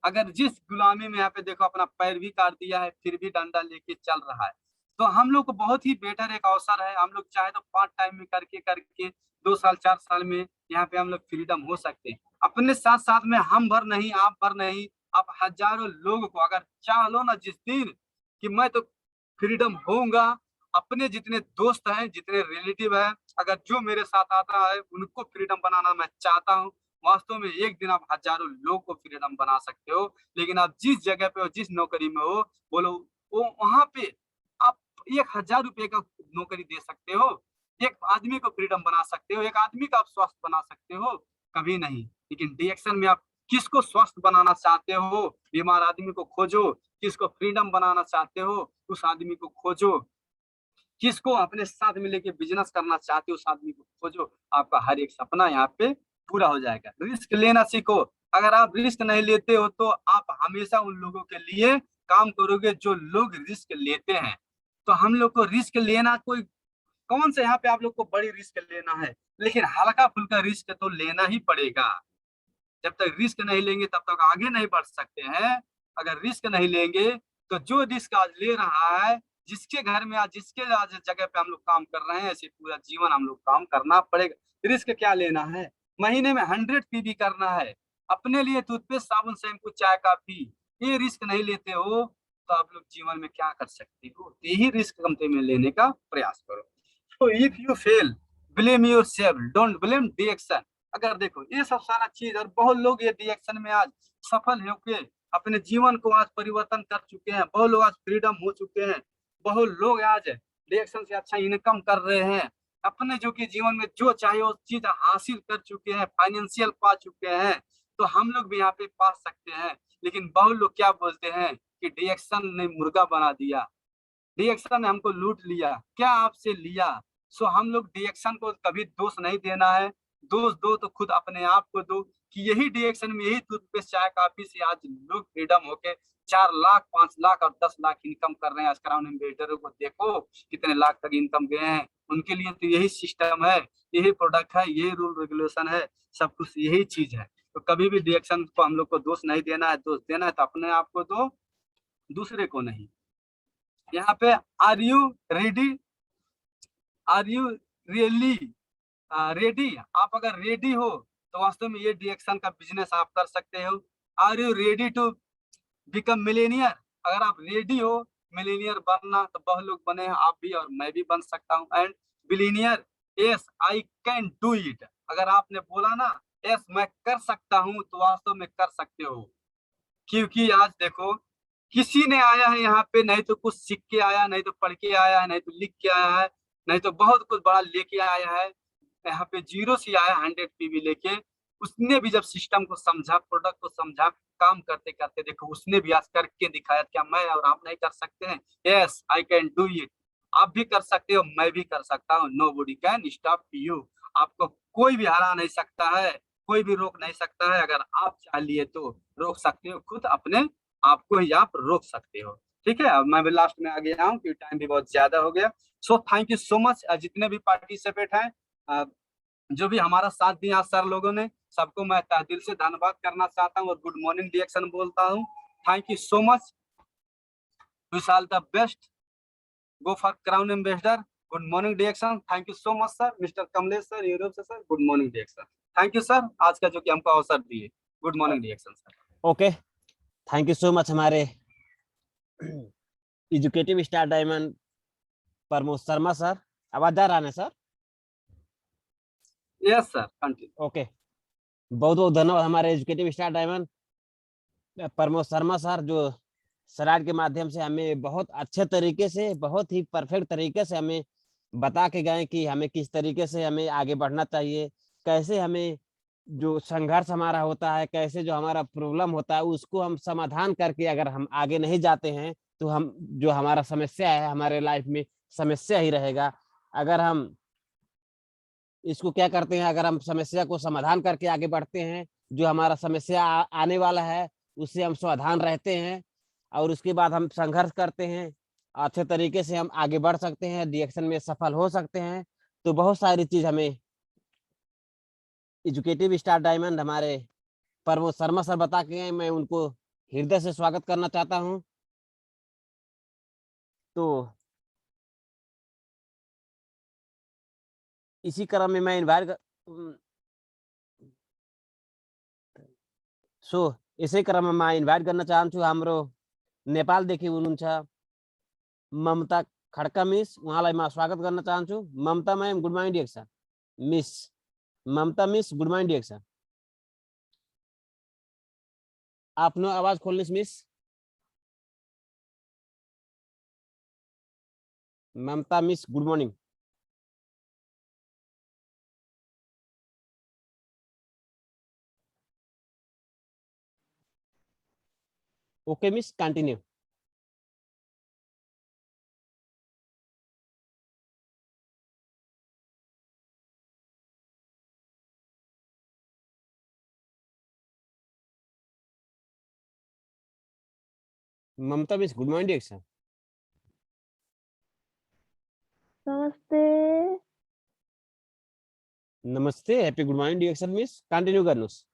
अगर जिस गुलामी में यहाँ पे देखो अपना पैर भी काट दिया है, फिर भी डंडा लेके चल रहा है। तो हम लोग को बहुत ही बेटर एक अवसर है, हम लोग चाहे तो पार्ट टाइम में करके करके 2 साल 4 साल में यहाँ पे हम लोग फ्रीडम हो सकते हैं। अपने साथ साथ में हम भर नहीं, आप भर नहीं, आप हजारों लोग को अगर चाह लो ना जिस दिन कि मैं तो फ्रीडम होऊंगा, अपने जितने दोस्त हैं, जितने रिलेटिव हैं, अगर जो मेरे साथ आता है उनको फ्रीडम बनाना मैं चाहता हूँ। वास्तव में एक दिन आप हजारों लोग को फ्रीडम बना सकते हो। लेकिन आप जिस जगह पे हो, जिस नौकरी में हो, बोलो वो वहां पे आप 1,000 रुपए का नौकरी दे सकते हो, एक आदमी को फ्रीडम बना सकते हो, एक आदमी का आप स्वस्थ बना सकते हो, कभी नहीं। लेकिन डिएक्शन में आप किसको स्वस्थ बनाना चाहते हो, बीमार आदमी को खोजो। किसको फ्रीडम बनाना चाहते हो, उस आदमी को खोजो। किसको अपने साथ में लेके बिजनेस करना चाहते हो, उस आदमी को खोजो। आपका हर एक सपना यहाँ पे पूरा हो जाएगा। रिस्क लेना सीखो। अगर आप रिस्क नहीं लेते हो तो आप हमेशा उन लोगों के लिए काम करोगे जो लोग रिस्क लेते हैं। तो हम लोग को रिस्क लेना, कोई कौन सा यहाँ पे आप लोग को बड़ी रिस्क लेना है, लेकिन हल्का फुल्का रिस्क तो लेना ही पड़ेगा। जब तक रिस्क नहीं लेंगे तब तक आगे नहीं बढ़ सकते हैं। अगर रिस्क नहीं लेंगे तो जो रिस्क आज ले रहा है, जिसके घर में आज, जिसके आज जगह पे हम लोग काम कर रहे हैं, ऐसे पूरा जीवन हम लोग काम करना पड़ेगा। रिस्क क्या लेना है, महीने में 100 पीबी करना है, अपने लिए टूथपेस्ट साबुन शैम्पू चाय कॉफी, ये रिस्क नहीं लेते हो तो आप लोग जीवन में क्या कर सकते हो। तो यही रिस्क कमते में लेने का प्रयास करो। तो if you fail, blame your self, don't blame the action. अगर देखो ये सब सारा चीज, और बहुत लोग ये रिएक्शन में आज सफल होके अपने जीवन को आज परिवर्तन कर चुके हैं, बहुत लोग आज फ्रीडम हो चुके हैं, बहुत लोग आज रिएक्शन से अच्छा इनकम कर रहे हैं, अपने जो कि जीवन में जो चाहे वो चीज हासिल कर चुके हैं, फाइनेंशियल पा चुके हैं। तो हम लोग भी यहाँ पे पा सकते हैं। लेकिन बहुत लोग क्या बोलते हैं कि डिएक्शन ने मुर्गा बना दिया, डिएक्शन ने हमको लूट लिया। क्या आपसे लिया? सो हम लोग डिएक्शन को कभी दोष नहीं देना है। दोष दो तो खुद अपने आप को दो कि यही डिएक्शन में, यही टूथपेस्ट चाय कॉफी से आज लोग फ्रीडम होके 4 लाख 5 लाख और 10 लाख इनकम कर रहे हैं। आज क्राउन एम्बेसडर को देखो कितने लाख तक इनकम गए हैं। उनके लिए तो यही सिस्टम है, यही प्रोडक्ट है, यही रूल रेगुलेशन है, सब कुछ यही चीज है। तो कभी भी डिएक्शन को हम लोग को दोष नहीं देना है। दोष देना है तो अपने आप को दो, दूसरे को नहीं। यहाँ पे are you ready, are you really ready? आप अगर रेडी हो तो वास्तव में ये डिएक्शन का बिजनेस आप कर सकते हो। Are you ready to become millionaire? अगर आप रेडी हो मिलेनियर बनना तो बहुत लोग बने हैं, आप भी और मैं भी बन सकता हूँ। And billionaire, yes I can do it. अगर आपने बोला ना यस मैं कर सकता हूँ, तो वास्तव में कर सकते हो। क्योंकि आज देखो किसी ने आया है यहाँ पे, नहीं तो कुछ सीख के आया, नहीं तो पढ़ के आया है, नहीं तो लिख के आया है, नहीं तो बहुत कुछ बड़ा लेके आया है। यहाँ पे जीरो से आया 100 PV लेके। उसने भी जब सिस्टम को समझा, प्रोडक्ट को समझा, काम करते करते देखो उसने भी आज करके दिखाया। क्या मैं और आप नहीं कर सकते हैं? Yes I can do it. आप भी कर सकते हो, मैं भी कर सकता हूँ। Nobody can stop you. आपको कोई भी हरा नहीं सकता है, कोई भी रोक नहीं सकता है। अगर आप चाह लिए तो रोक सकते हो, खुद अपने आप को ही आप रोक सकते हो। ठीक है, अब मैं भी लास्ट में आ गया हूँ क्योंकि टाइम भी बहुत ज्यादा हो गया। So thank you so much जितने भी पार्टिसिपेट हैं, जो भी हमारा साथ दिया सर लोगों ने, सबको मैं तहे दिल से धन्यवाद करना चाहता हूँ और गुड मॉर्निंग डिएक्शन बोलता हूँ। Thank you so much, wish all the best, go for crown ambassador. Good morning डिएक्शन। Thank you so much sir, mister Kamlesh sir Europe से सर, गुड मॉर्निंग डिएक्शन। थैंक यू सर आज का जो कि हमको अवसर दिए। गुड मॉर्निंग डिएक्शन sir. Okay, thank you so much हमारे educative star diamond Pramod Sharma sir. आवाज आ रहा है सर? Yes sir, continue. ओके, बहुत बहुत धन्यवाद हमारे educative star diamond Pramod Sharma sir, जो स्लाइड के माध्यम से हमें बहुत अच्छे तरीके से, बहुत ही परफेक्ट तरीके से हमें बता के गए कि हमें किस तरीके से हमें आगे बढ़ना चाहिए, कैसे हमें जो संघर्ष हमारा होता है, कैसे जो हमारा प्रॉब्लम होता है उसको हम समाधान करके अगर हम आगे नहीं जाते हैं तो हम जो हमारा समस्या है हमारे लाइफ में समस्या ही रहेगा। अगर हम इसको क्या करते हैं, अगर हम समस्या को समाधान करके आगे बढ़ते हैं, जो हमारा समस्या आने वाला है उससे हम सावधान रहते हैं और उसके बाद हम संघर्ष करते हैं, अच्छे तरीके से हम आगे बढ़ सकते हैं, डिएक्शन में सफल हो सकते हैं। तो बहुत सारी चीज हमें एजुकेटिव स्टार डायमंड हमारे प्रमोद शर्मा सर बता के गए, मैं उनको हृदय से स्वागत करना चाहता हूं। तो इसी क्रम में मैं इन्वाइट इसी क्रम में मैं इन्वाइट करना चाहन्छु हाम्रो नेपालदेखि हुनुहुन्छ ममता खड्का मिस, उहाँलाई म स्वागत गर्न चाहन्छु। ममता मैम गुड मर्निङ डिएक्सन। Miss Mamta miss good morning डिएक्सन। आफ्नो आवाज खोल्नुहोस् miss. Mamta miss good morning. Okay miss, continue. Mamta miss good morning डिएक्सन। नमस्ते। नमस्ते, हैप्पी गुड मर्निङ डिएक्सन मिस, कंटिन्यू गर्नुहोस्।